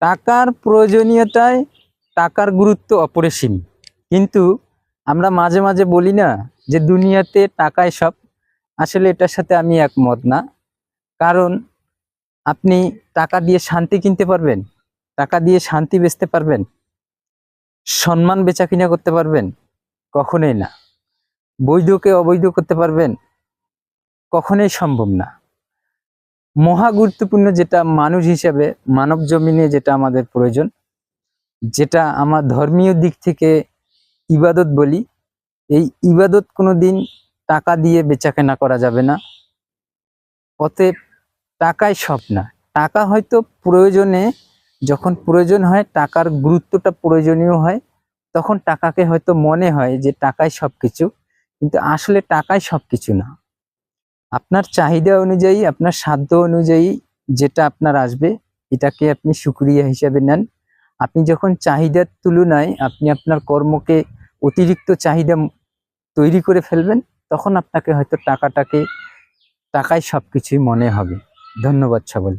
টাকার প্রয়োজনীয়তায় টাকার গুরুত্ব অপরিসীম, কিন্তু আমরা মাঝে মাঝে বলি না যে দুনিয়াতে টাকাই সব। আসলে এটার সাথে আমি একমত না। কারণ আপনি টাকা দিয়ে শান্তি কিনতে পারবেন? টাকা দিয়ে শান্তি বেচতে পারবেন? সম্মান বেচা কিনা করতে পারবেন? কখনোই না। বৈধকে অবৈধ করতে পারবেন? কখনোই সম্ভব না। মহা গুরুত্বপূর্ণ যেটা মানুষ হিসেবে মানব জমিনে যেটা আমাদের প্রয়োজন, যেটা আমার ধর্মীয় দিক থেকে ইবাদত বলি, এই ইবাদত কোনোদিন টাকা দিয়ে বেচাকেনা করা যাবে না। অতএব টাকাই সব না। টাকা হয়তো প্রয়োজনে, যখন প্রয়োজন হয় টাকার গুরুত্বটা প্রয়োজনীয় হয়, তখন টাকাকে হয়তো মনে হয় যে টাকাই সবকিছু, কিন্তু আসলে টাকাই সবকিছু না। আপনার চাহিদা অনুযায়ী, আপনার সাধ্য অনুযায়ী যেটা আপনার আসবে, এটাকে আপনি শুকরিয়া হিসেবে নেন। আপনি যখন চাহিদার তুলনায় আপনি আপনার কর্মকে অতিরিক্ত চাহিদা তৈরি করে ফেলবেন, তখন আপনাকে হয়তো টাকাই সবকিছুই মনে হবে। ধন্যবাদ সকল।